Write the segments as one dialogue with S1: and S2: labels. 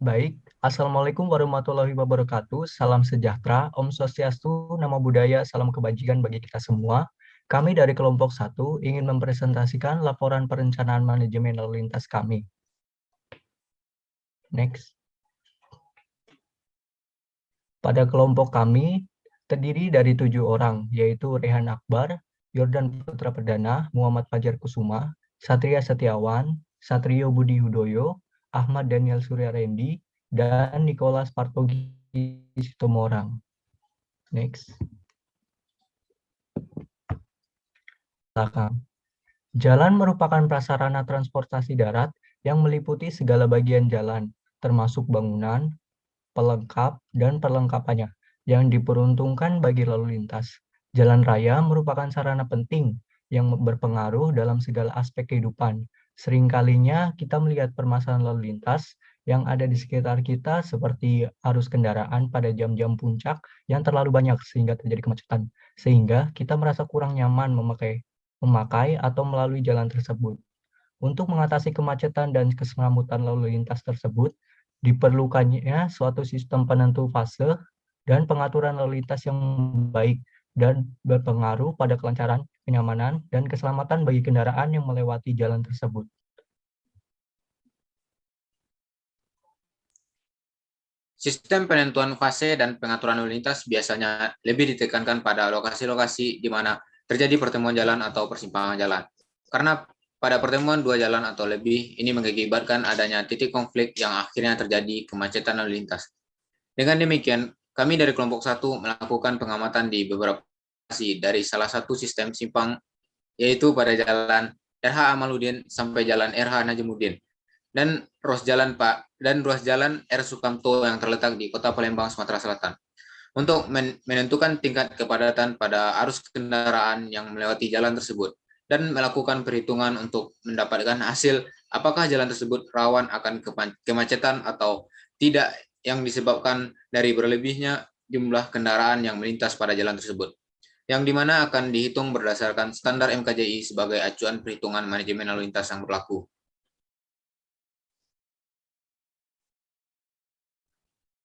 S1: Baik, Assalamualaikum warahmatullahi wabarakatuh. Salam sejahtera, Om Swastiastu, Namo Buddhaya, salam kebajikan bagi kita semua. Kami dari kelompok 1 ingin mempresentasikan laporan perencanaan manajemen lalu lintas kami. Next. Pada kelompok kami terdiri dari 7 orang, yaitu Rehan Akbar, Yordan Putra Perdana, Muhammad Fajar Kusuma, Satria Setiawan, Satrio Budi Hudoyo, Ahmad Daniel Surya Rendi, dan Nicholas Partogi Sitomorang. Next. Jalan merupakan prasarana transportasi darat yang meliputi segala bagian jalan, termasuk bangunan, pelengkap, dan perlengkapannya, yang diperuntukkan bagi lalu lintas. Jalan raya merupakan sarana penting yang berpengaruh dalam segala aspek kehidupan. Seringkalinya kita melihat permasalahan lalu lintas yang ada di sekitar kita seperti arus kendaraan pada jam-jam puncak yang terlalu banyak sehingga terjadi kemacetan. Sehingga kita merasa kurang nyaman memakai atau melalui jalan tersebut. Untuk mengatasi kemacetan dan keselamatan lalu lintas tersebut, diperlukannya suatu sistem penentu fase dan pengaturan lalu lintas yang baik dan berpengaruh pada kelancaran, kenyamanan, dan keselamatan bagi kendaraan yang melewati jalan tersebut.
S2: Sistem penentuan fase dan pengaturan lalu lintas biasanya lebih ditekankan pada lokasi-lokasi di mana terjadi pertemuan jalan atau persimpangan jalan. Karena pada pertemuan dua jalan atau lebih, ini mengakibatkan adanya titik konflik yang akhirnya terjadi kemacetan lalu lintas. Dengan demikian, kami dari kelompok 1 melakukan pengamatan di beberapa lokasi dari salah satu sistem simpang, yaitu pada jalan RH Amaluddin sampai jalan RH Najamuddin, dan ruas jalan R. Sukamto yang terletak di Kota Palembang, Sumatera Selatan, untuk menentukan tingkat kepadatan pada arus kendaraan yang melewati jalan tersebut dan melakukan perhitungan untuk mendapatkan hasil apakah jalan tersebut rawan akan kemacetan atau tidak yang disebabkan dari berlebihnya jumlah kendaraan yang melintas pada jalan tersebut, yang dimana akan dihitung berdasarkan standar MKJI sebagai acuan perhitungan manajemen lalu lintas yang berlaku.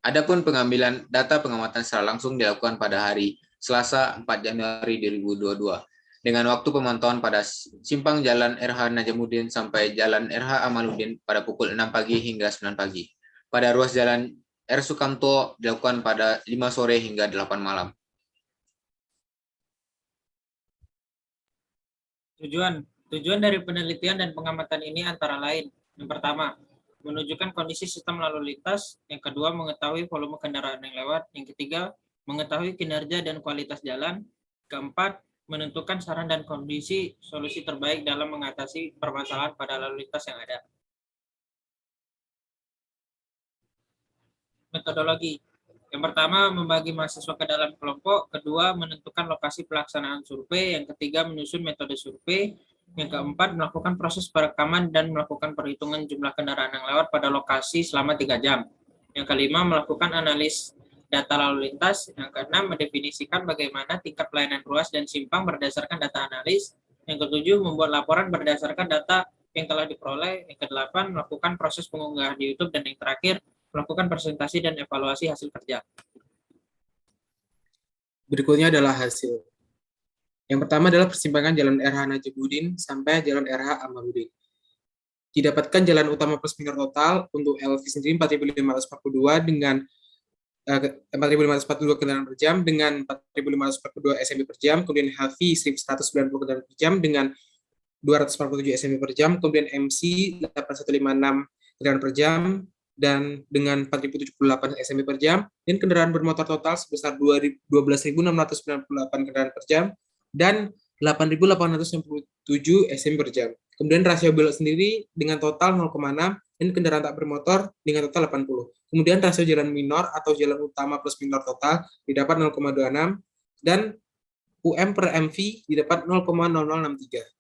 S2: Adapun pengambilan data pengamatan secara langsung dilakukan pada hari Selasa 4 Januari 2022 dengan waktu pemantauan pada simpang Jalan RH Najamuddin sampai Jalan RH Amaluddin pada pukul 6 pagi hingga 9 pagi. Pada ruas Jalan R. Sukamto dilakukan pada 5 sore hingga 8 malam.
S3: Tujuan dari penelitian dan pengamatan ini antara lain: yang pertama, menunjukkan kondisi sistem lalu lintas; yang kedua, mengetahui volume kendaraan yang lewat; yang ketiga, mengetahui kinerja dan kualitas jalan; keempat, menentukan saran dan kondisi solusi terbaik dalam mengatasi permasalahan pada lalu lintas yang ada. Metodologi. Yang pertama, membagi mahasiswa ke dalam kelompok; kedua, menentukan lokasi pelaksanaan survei; yang ketiga, menyusun metode survei; yang keempat, melakukan proses perekaman dan melakukan perhitungan jumlah kendaraan yang lewat pada lokasi selama 3 jam; yang kelima, melakukan analis data lalu lintas; yang keenam, mendefinisikan bagaimana tingkat pelayanan ruas dan simpang berdasarkan data analis; yang ketujuh, membuat laporan berdasarkan data yang telah diperoleh; yang kedelapan, melakukan proses pengunggahan di YouTube; dan yang terakhir, melakukan presentasi dan evaluasi hasil kerja.
S4: Berikutnya adalah hasil. Yang pertama adalah persimpangan Jalan RH Najamuddin sampai Jalan RH Amaluddin. Didapatkan jalan utama plus minor total untuk LV sendiri 4.542 dengan 4.542 kendaraan per jam dengan 4.542 SMB per jam, kemudian HV 1.190 kendaraan per jam dengan 247 SMB per jam, kemudian MC 8156 kendaraan per jam dan dengan 4.078 SMB per jam, dan kendaraan bermotor total sebesar 12.698 kendaraan per jam dan 8.897 SMB per jam. Kemudian rasio belok sendiri dengan total 0,6 dan kendaraan tak bermotor dengan total 80. Kemudian rasio jalan minor atau jalan utama plus minor total didapat 0,26 dan UM per MV didapat 0,0063.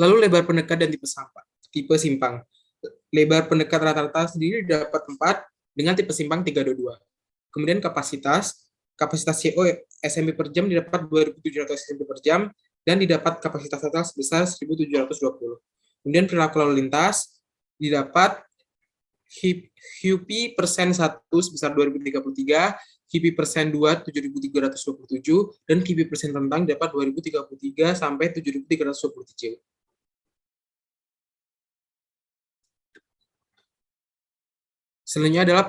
S4: Lalu lebar pendekat dan tipe simpang. Lebar pendekat rata-rata sendiri dapat 4 dengan tipe simpang 322. Kemudian kapasitas CO SMB per jam didapat 2.700 SMB per jam dan didapat kapasitas total sebesar 1.720. Kemudian perilaku lalu lintas didapat HIPI persen 1 sebesar 2033, HIPI persen 2 7.327, dan HIPI persen rentang dapat 2033 sampai 7.327. Selanjutnya adalah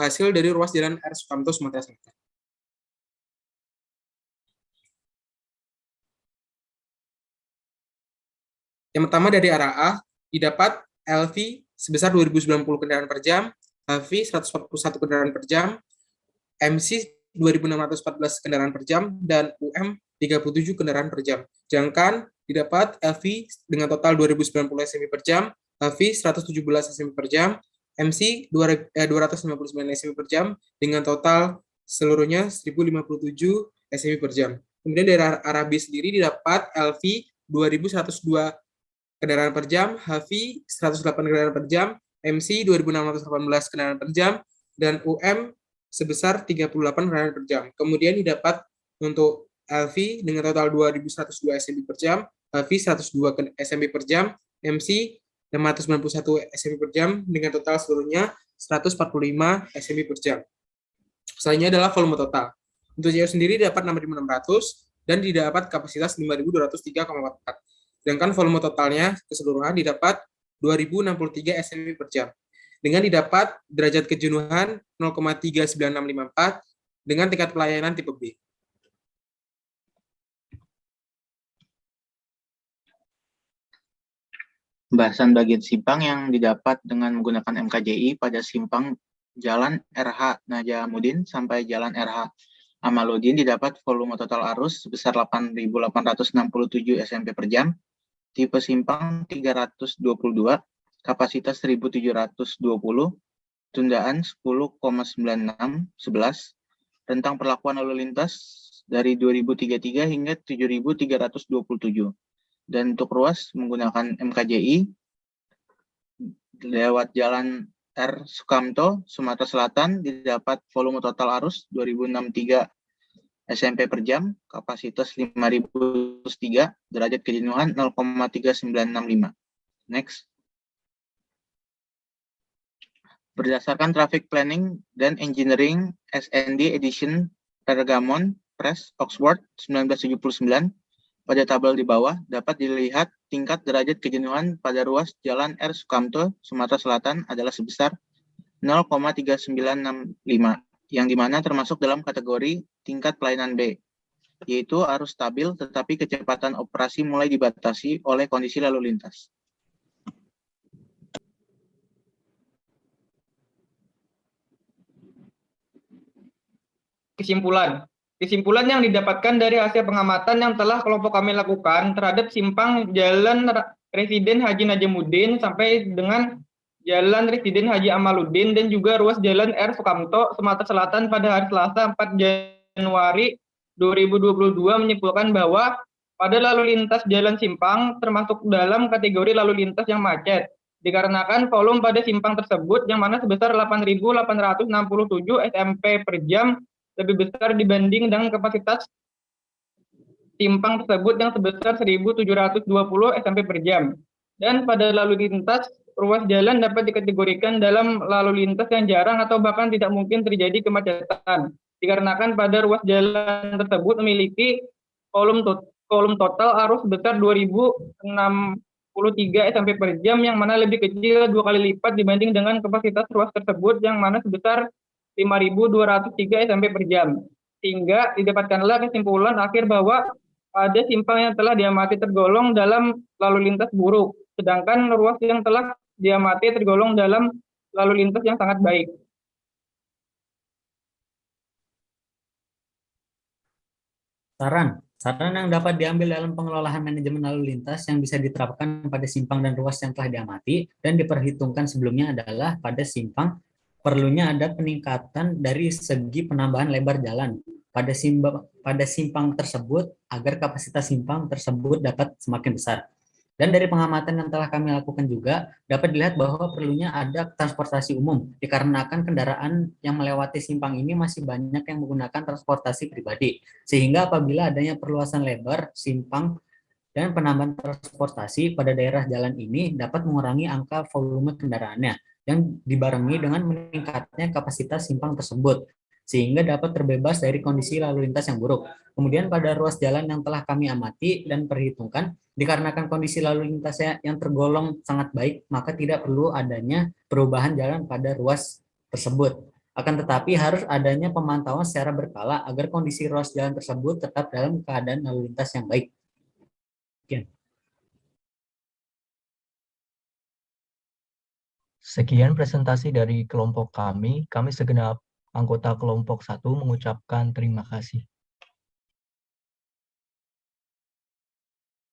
S4: hasil dari ruas jalan R. Sukamto, Sumatera Selatan. Yang pertama dari arah A, didapat LV sebesar 2090 kendaraan per jam, HV 141 kendaraan per jam, MC 2614 kendaraan per jam, dan UM 37 kendaraan per jam. Sedangkan didapat LV dengan total 2090 SMI per jam, HV 117 SMI per jam, MC 259 SMI per jam, dengan total seluruhnya 1057 SMI per jam. Kemudian dari arah B sendiri didapat LV 2102 kendaraan per jam, HV 108 kendaraan per jam, MC 2618 kendaraan per jam, dan UM sebesar 38 kendaraan per jam. Kemudian didapat untuk LV dengan total 2102 SMB per jam, HV 102 SMB per jam, MC 591 SMB per jam, dengan total seluruhnya 145 SMB per jam. Selanjutnya adalah volume total. Untuk JO sendiri dapat 6.600 dan didapat kapasitas 5.203,44. Sedangkan volume totalnya keseluruhan didapat 2063 SMI per jam. Dengan didapat derajat kejenuhan 0,39654 dengan tingkat pelayanan tipe B.
S5: Pembahasan bagian simpang yang didapat dengan menggunakan MKJI pada simpang Jalan RH Najamuddin sampai Jalan RH Amaluddin didapat volume total arus sebesar 8.867 SMP per jam, tipe simpang 322, kapasitas 1.720, tundaan 10,9611, rentang perlakuan lalu lintas dari 2033 hingga 7.327. Dan untuk ruas menggunakan MKJI lewat Jalan R. Sukamto, Sumatera Selatan didapat volume total arus 2063 SMP per jam, kapasitas 5.003, derajat kejenuhan 0,3965. Next. Berdasarkan Traffic Planning dan Engineering SND Edition Pergamon Press Oxford 1979, pada tabel di bawah dapat dilihat tingkat derajat kejenuhan pada ruas Jalan R. Sukamto, Sumatera Selatan adalah sebesar 0,3965, yang dimana termasuk dalam kategori tingkat pelayanan B, yaitu arus stabil tetapi kecepatan operasi mulai dibatasi oleh kondisi lalu lintas.
S3: Kesimpulan yang didapatkan dari hasil pengamatan yang telah kelompok kami lakukan terhadap simpang Jalan Residen Haji Najamuddin sampai dengan Jalan Residen Haji Amaluddin dan juga ruas Jalan R. Sukamto, Sumatera Selatan pada hari Selasa 4 Januari 2022 menyimpulkan bahwa pada lalu lintas jalan simpang termasuk dalam kategori lalu lintas yang macet, dikarenakan volume pada simpang tersebut yang mana sebesar 8.867 SMP per jam lebih besar dibanding dengan kapasitas simpang tersebut yang sebesar 1.720 SMP per jam. Dan pada lalu lintas, ruas jalan dapat dikategorikan dalam lalu lintas yang jarang atau bahkan tidak mungkin terjadi kemacetan, dikarenakan pada ruas jalan tersebut memiliki volume total arus sebesar 2.063 SMP per jam, yang mana lebih kecil 2 kali lipat dibanding dengan kapasitas ruas tersebut yang mana sebesar 5.203 SMP per jam. Sehingga didapatkanlah kesimpulan akhir bahwa pada simpang yang telah diamati tergolong dalam lalu lintas buruk, sedangkan ruas yang telah diamati tergolong dalam lalu lintas yang sangat baik.
S6: Saran yang dapat diambil dalam pengelolaan manajemen lalu lintas yang bisa diterapkan pada simpang dan ruas yang telah diamati dan diperhitungkan sebelumnya adalah pada simpang perlunya ada peningkatan dari segi penambahan lebar jalan pada simpang tersebut agar kapasitas simpang tersebut dapat semakin besar. Dan dari pengamatan yang telah kami lakukan juga dapat dilihat bahwa perlunya ada transportasi umum dikarenakan kendaraan yang melewati simpang ini masih banyak yang menggunakan transportasi pribadi. Sehingga apabila adanya perluasan lebar simpang Dan penambahan transportasi pada daerah jalan ini dapat mengurangi angka volume kendaraannya yang dibarengi dengan meningkatnya kapasitas simpang tersebut, sehingga dapat terbebas dari kondisi lalu lintas yang buruk. Kemudian pada ruas jalan yang telah kami amati dan perhitungkan, dikarenakan kondisi lalu lintasnya yang tergolong sangat baik, maka tidak perlu adanya perubahan jalan pada ruas tersebut. Akan tetapi harus adanya pemantauan secara berkala agar kondisi ruas jalan tersebut tetap dalam keadaan lalu lintas yang baik.
S1: Sekian presentasi dari kelompok kami. Kami segenap anggota kelompok 1 mengucapkan terima kasih.